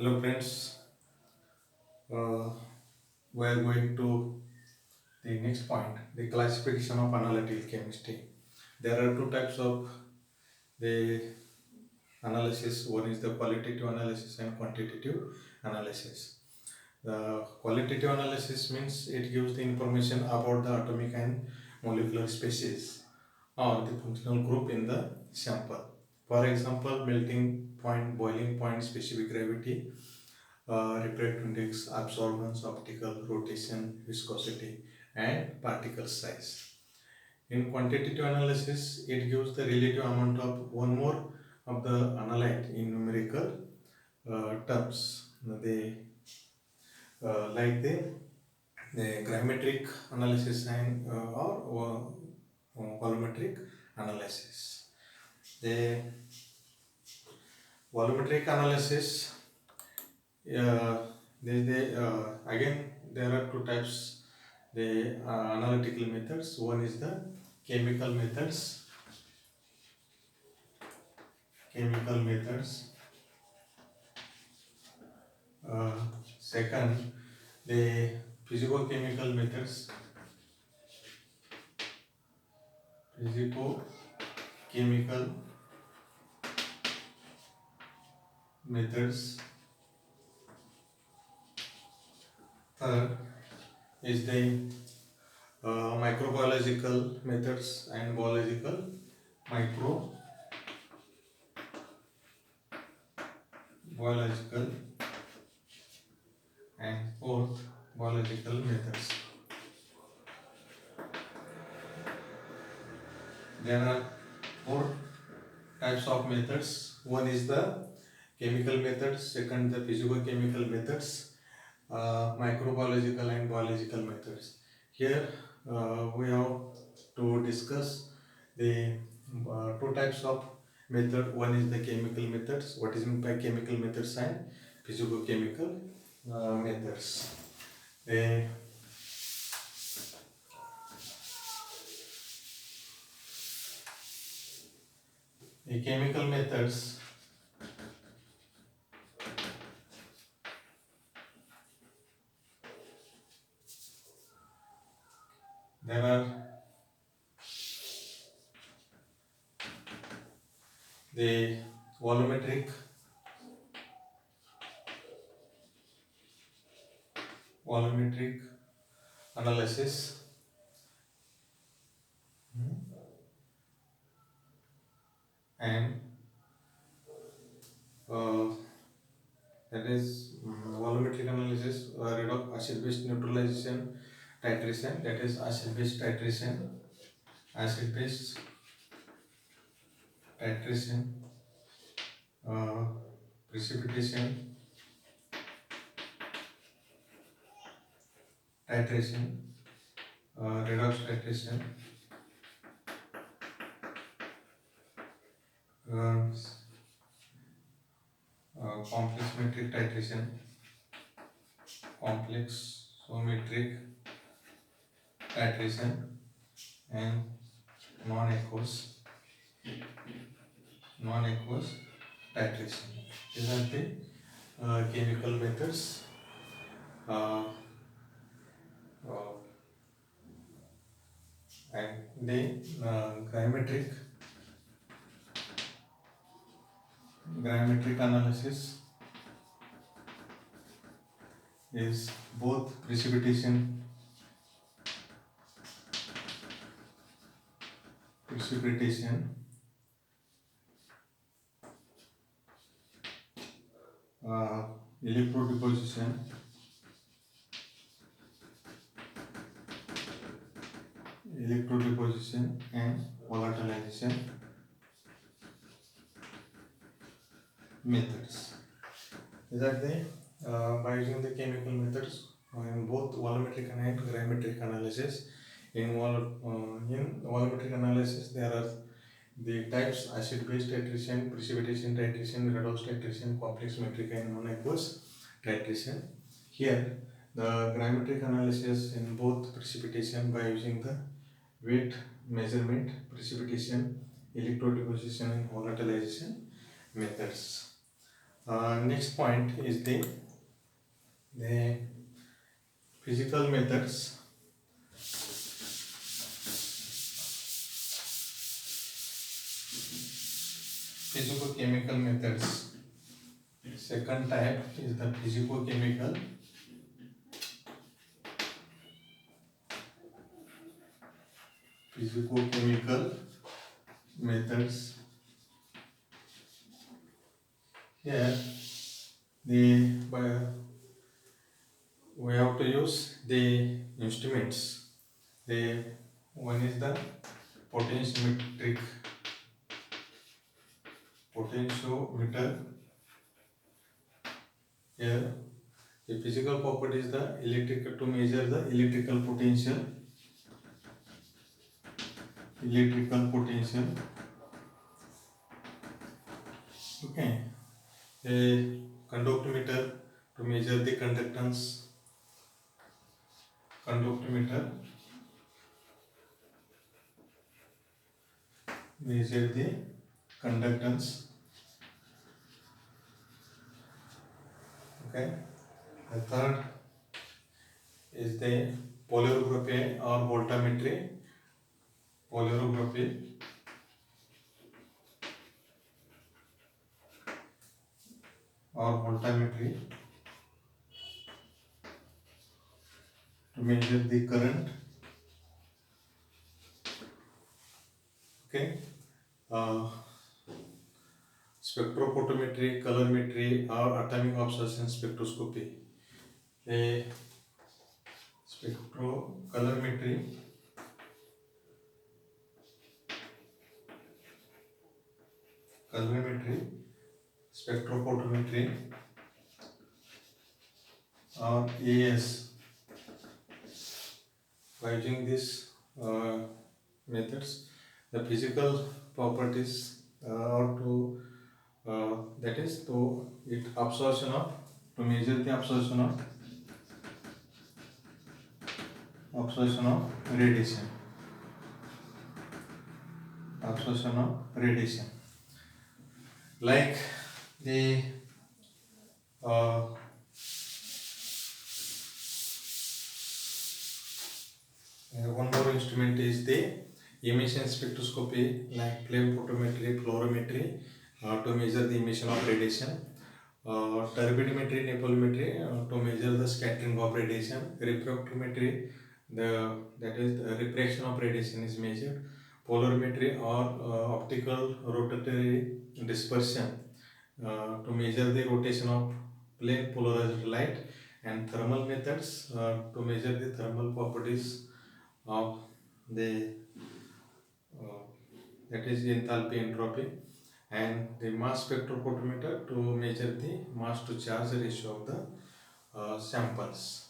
Hello friends, uh, we are going to the next point, the classification of analytical chemistry. There are two types of the analysis. One is the qualitative analysis and quantitative analysis. The qualitative analysis means it gives the information about the atomic and molecular species or the functional group in the sample. For example, melting point, boiling point, specific gravity, refractive index, absorbance, optical rotation, viscosity, and particle size. In quantitative analysis, it gives the relative amount of one more of the analyte in numerical terms. Like the gravimetric analysis and volumetric analysis. The volumetric analysis, uh, again there are two types. The analytical methods. One is the chemical methods. Chemical methods. Uh, Second, the physicochemical methods. Physicochemical methods. Third is the microbiological methods and microbiological and fourth biological methods. There are four types of methods. One is the chemical methods, second the physicochemical methods, microbiological and biological methods. Here we have to discuss the two types of method. One is the chemical methods. What is meant by chemical methods and physicochemical methods. The, the chemical methods, there are the volumetric volumetric analysis, and uh, that is volumetric analysis, redox acid base neutralization titration, that is acid base titration, acid base titration, uh, precipitation titration, redox titration, uh, complex metric titration, complex metric titration, and non-aqueous titration. These are the chemical methods. Uh, uh, and the gravimetric analysis is both precipitation, uh, electrodeposition, and volatilization methods. These are the by using the chemical methods in both volumetric and gravimetric analysis. In volumetric analysis, there are the types: acid-base titration, precipitation titration, redox titration, complex metric, and non-aqueous titration. Here, the gravimetric analysis in both precipitation by using the weight measurement, precipitation, electrodeposition, and volatilization methods. Next point is the physical methods. Physicochemical methods. Second type is the physicochemical methods. Here we have to use the instruments. The one is the potentiometer. Here the physical property is the electrical, to measure the electrical potential. Okay. A conductometer to measure the conductance. Measure the conductance. Okay. The third is the polarography or voltammetry. To measure the current. Okay. Spectrophotometry, colorimetry, or atomic absorption spectroscopy. A colorimetry, spectrophotometry, or AS. By using these methods, the physical properties are to that is to it absorption of to measure the absorption of radiation. Like the one more instrument is the emission spectroscopy, like flame photometry, fluorometry, to measure the emission of radiation. Turbidimetry, nephelometry, to measure the scattering of radiation. Refractometry, that is the refraction of radiation is measured. Polarimetry or optical rotatory dispersion, to measure the rotation of plane polarized light. And thermal methods, to measure the thermal properties of the that is enthalpy, entropy. And the mass spectrophotometer to measure the mass to charge ratio of the samples.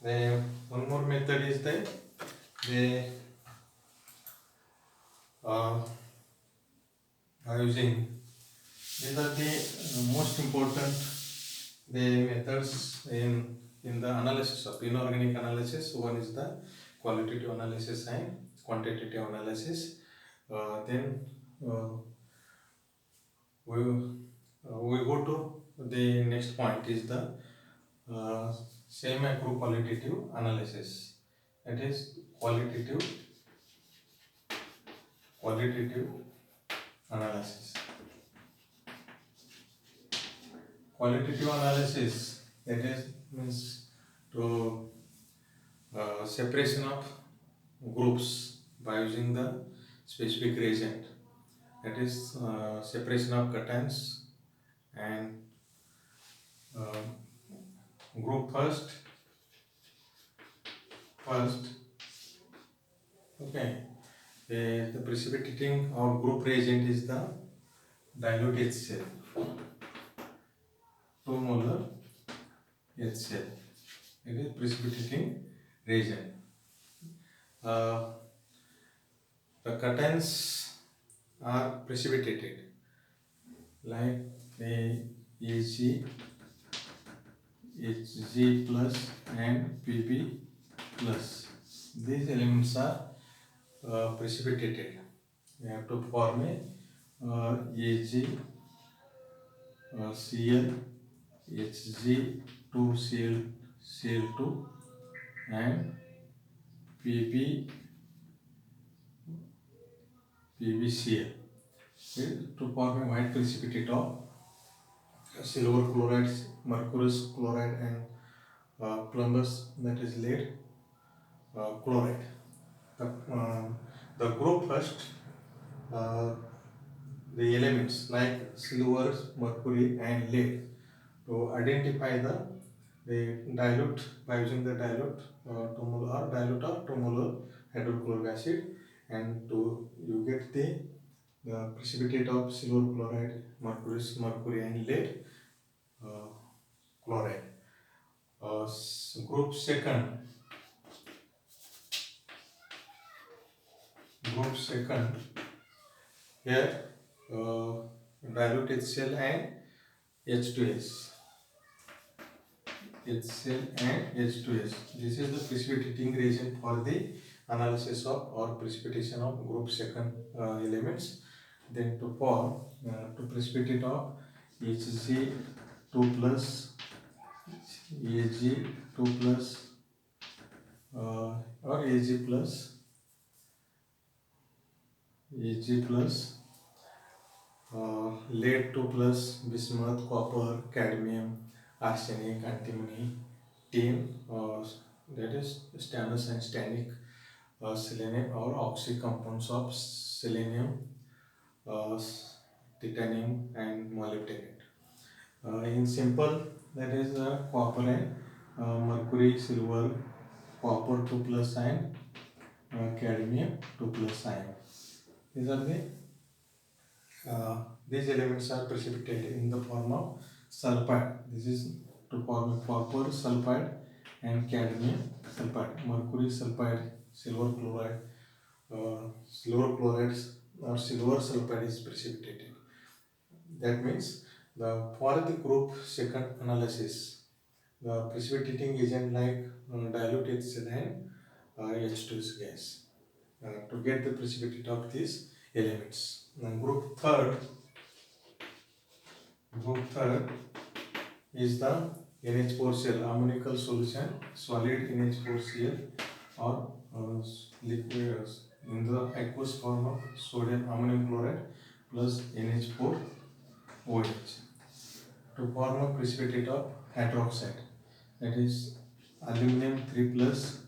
Then one more method is the using, these are the most important the methods in the analysis of inorganic analysis. One is the qualitative analysis and quantitative analysis. Then we go to the next point is the semi-qualitative analysis. That is qualitative analysis. Qualitative analysis, that is means to separation of groups by using the specific reagent. That is separation of cations and group first. Okay. The precipitating or group reagent is the dilute HCl, 2 molar HCl. It is precipitating reagent. The cations are precipitated like Ag, Hg plus and Pb plus. These elements are precipitated. We have to form a Ag Cl, Hg, 2Cl, Cl2 and Pb, PbCl. To form a white precipitate of silver chloride, mercurous chloride and plumbous, that is lead chloride. The, the group first, uh, the elements like silver, mercury and lead. To identify the dilute by using the dilute 2 molar dilute or 2 molar hydrochloric acid, and to you get the precipitate of silver chloride, mercury and lead chloride. Group second, here dilute HCl and H2S. HCl and H2S. This is the precipitating reagent for the analysis of or precipitation of group second elements. Then to form to precipitate of Hg2 plus Ag2 plus or Ag plus lead 2 plus bismuth, copper, cadmium, arsenic, antimony, tin, that is stannous and stannic, selenium or oxy compounds of selenium, uh, titanium and molybdenate. In simple, that is copper and mercury, silver, copper 2 plus ion, cadmium 2 plus ion. These are these elements are precipitated in the form of sulfide. This is to form copper sulfide and cadmium sulfide, mercury sulfide, silver chloride, silver chlorides or silver sulfide is precipitated. That means for the group second analysis, the precipitating agent like dilute HCl and H2S gas to get the precipitate of these elements. Now group third is the NH4Cl ammoniacal solution, solid NH4Cl or liquid in the aqueous form of sodium ammonium chloride plus NH4OH to form a precipitate of hydroxide, that is aluminum 3 plus,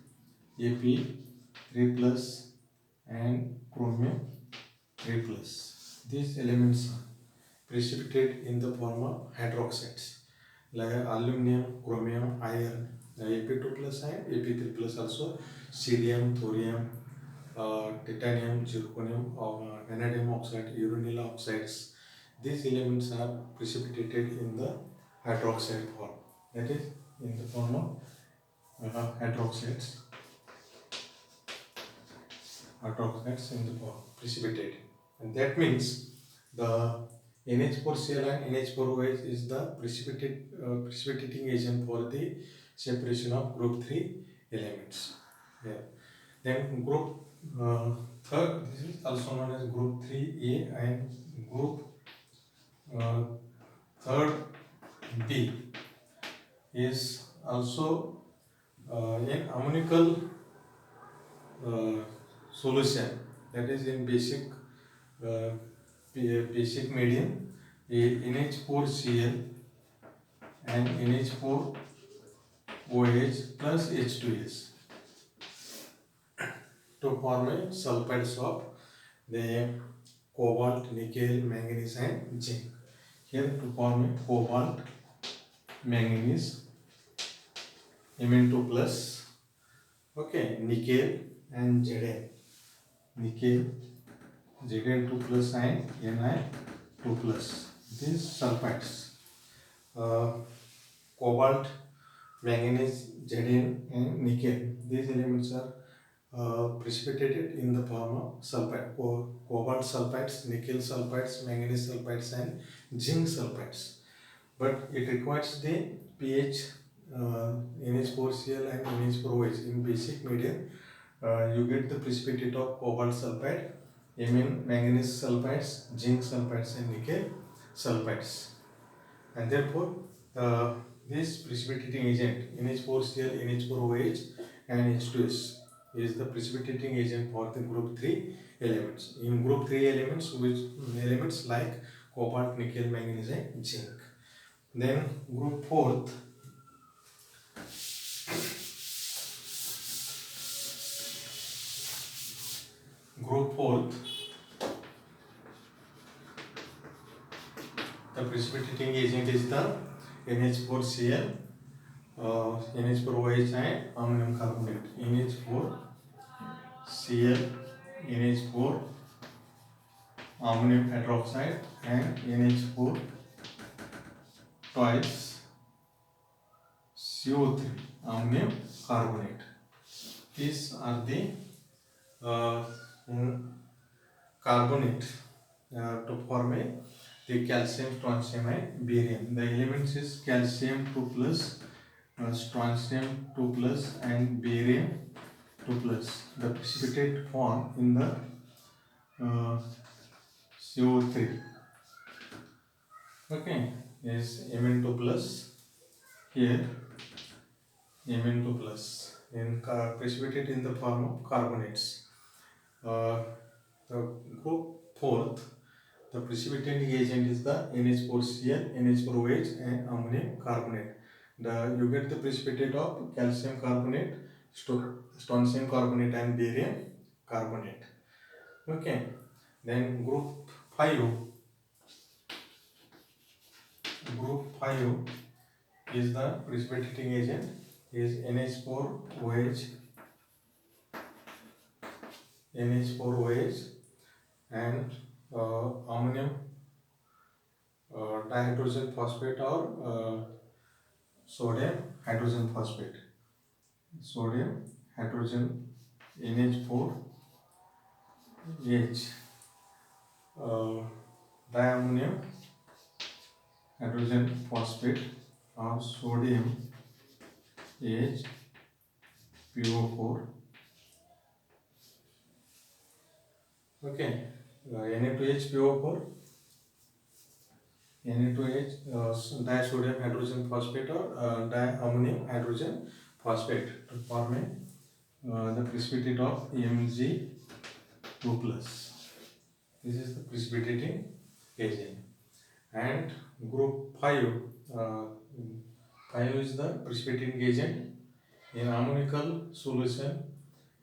Ap 3 plus and chromium 3 plus. These elements are precipitate in the form of hydroxides like aluminum, chromium, iron, Ap2 plus iron, Ap3 plus also, cerium, thorium, titanium, zirconium, vanadium oxide, uranyl oxides. These elements are precipitated in the hydroxide form, that is in the form of hydroxides in the form precipitated, and that means the NH4Cl and NH4OH is the precipitating agent for the separation of group 3 elements. Yeah. Then group third, this is also known as group 3A, and group third B is also an ammoniacal solution, that is in uh, basic medium, NH4Cl and NH4OH plus H2S to form a sulfides of the cobalt, nickel, manganese and zinc. Here to form a cobalt, manganese, Mn2 plus, okay, nickel and Zn, nickel, Zn2 plus and Ni2 plus. These sulfides, cobalt, manganese, Zn and nickel, these elements are precipitated in the form of sulfide, cobalt sulfides, nickel sulfides, manganese sulfides and zinc sulfides. But it requires the pH NH4Cl and NH4OH in basic medium. You get the precipitate of cobalt sulfide, Mn manganese sulfides, zinc sulfides and nickel sulfides. and therefore this precipitating agent NH4Cl, NH4OH and H2S is the precipitating agent for the group 3 elements. In group 3 elements, which elements like cobalt, nickel, manganese and zinc. Then group 4th, the precipitating agent is the NH4Cl, NH4OH and ammonium carbonate. NH4Cl, NH4 ammonium hydroxide and NH4 twice CO3 ammonium carbonate. These are the uh, carbonate to form the calcium, strontium and barium. The elements is calcium 2 plus, strontium 2 plus and barium 2 plus. The precipitate form in the CO3, okay, is Mn2 plus. Here Mn2 plus in precipitate in the form of carbonates. The group 4th, the precipitating agent is the NH4Cl, NH4OH and ammonium carbonate. You get the precipitate of calcium carbonate, strontium carbonate and barium carbonate. Okay. Then group 5 is the precipitating agent is NH4OH and ammonium dihydrogen phosphate or sodium hydrogen phosphate. Sodium hydrogen NH4H, diammonium hydrogen phosphate or sodium HPO4. Okay, Na2HPO4, Na2H disodium hydrogen phosphate or diammonium hydrogen phosphate to form the precipitate of Mg2 plus. This is the precipitating agent. And group 5, 5 is the precipitating agent in ammonical solution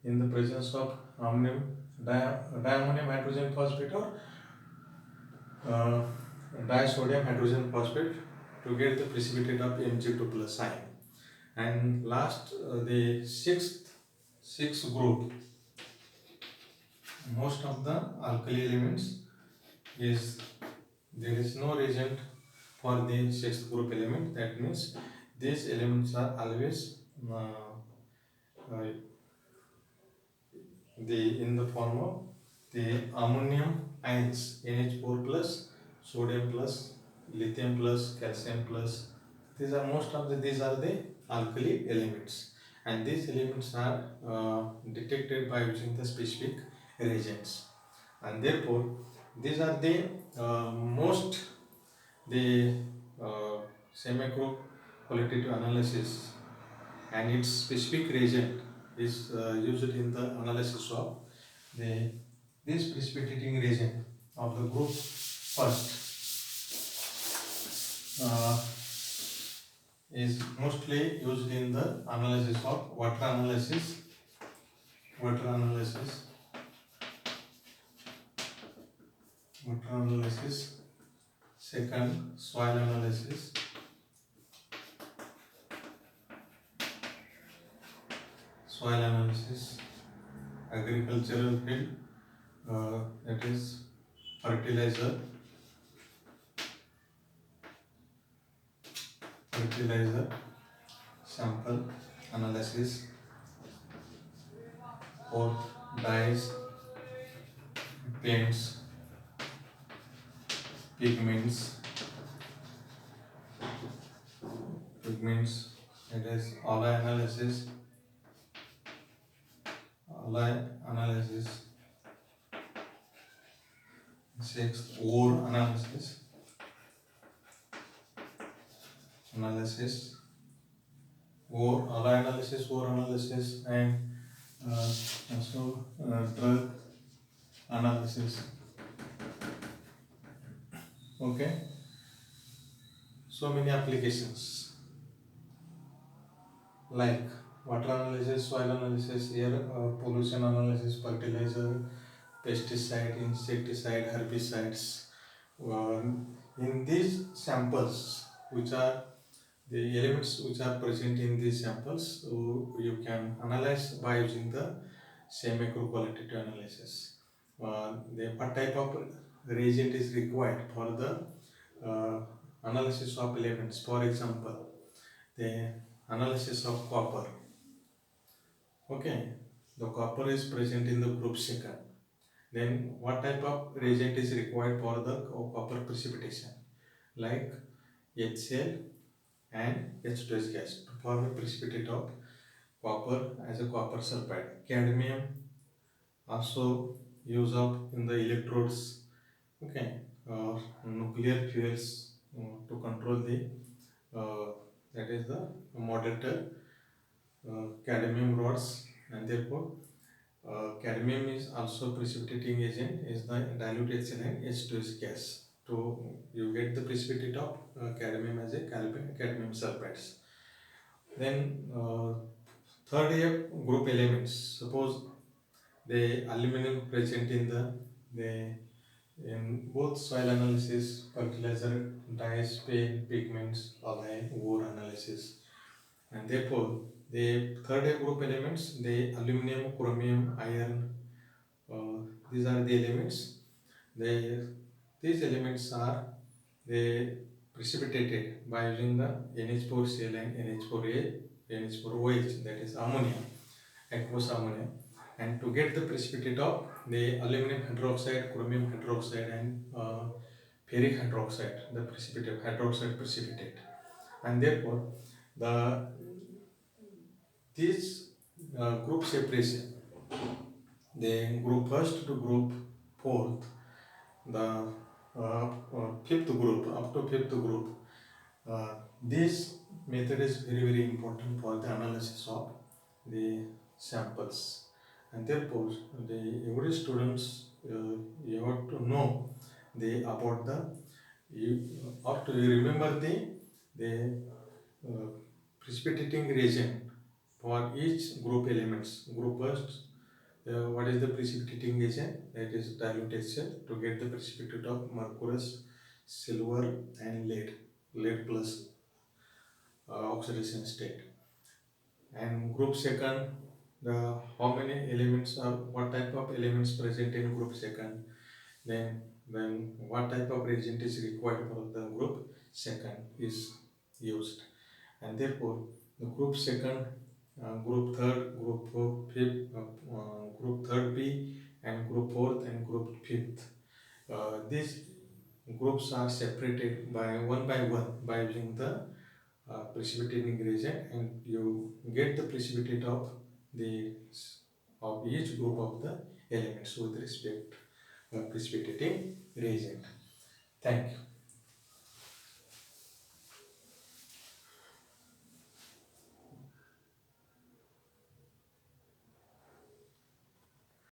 in the presence of diammonium hydrogen phosphate or disodium hydrogen phosphate to get the precipitate of Mg2 plus ion. And last, the sixth group, most of the alkali elements is there is no reagent for the sixth group element. That means these elements are always in the form of the ammonium ions NH4 plus, sodium plus, lithium plus, calcium plus. These are the alkali elements, and these elements are detected by using the specific reagents, and therefore these are the most the semi-group qualitative analysis, and its specific reagent is used in the analysis of this precipitating reagent of the group first is mostly used in the analysis of water analysis, second soil analysis, agricultural field, that is fertilizer sample analysis, fourth dyes, paints, pigments, it is alloy analysis, sixth ore analysis, analysis, ore analysis, and also drug analysis. Okay, so many applications like water analysis, soil analysis, air pollution analysis, fertilizer, pesticide, insecticide, herbicides. In these samples, which are the elements which are present in these samples, so you can analyze by using the semi-qualitative analysis. What type of reagent is required for the analysis of elements? For example, the analysis of copper. Okay, the copper is present in the group second. Then what type of reagent is required for the copper precipitation? Like HCl and H2S gas to form a precipitate of copper as a copper sulfide. Cadmium also used up in the electrodes. Okay, nuclear fuels to control the that is the moderator cadmium rods, and therefore cadmium is also precipitating agent is the dilute HCl and H2S gas. So you get the precipitate of cadmium as a cadmium sulfides. Then third year group elements. Suppose the aluminum present in the in both soil analysis, fertilizer, dyes, paint, pigments, alloy, ore analysis, and therefore the third year group elements, the aluminum, chromium, iron, these are the elements. These elements are they precipitated by using the NH4Cl and NH4A, NH4OH, that is ammonia, aqueous ammonia. And to get the precipitate of the aluminum hydroxide, chromium hydroxide, and ferric hydroxide, the precipitate, hydroxide precipitate. And therefore, the this group separation, the group first to group fourth, the fifth group, up to fifth group, this method is very important for the analysis of the samples, and therefore the every students you have to know the about the you or to remember the uh, precipitating reagent for each group elements. Group first, what is the precipitating agent? That is dilute HCl to get the precipitate of mercurous, silver, and lead plus oxidation state. And group second, the how many elements are what type of elements present in group second, then what type of reagent is required for the group second is used, and therefore the group second, group third, group fourth, fifth, group third B, and group fourth and group fifth. These groups are separated by one by using the precipitating reagent, and you get the precipitate of the of each group of the elements with respect precipitating reagent. Thank you.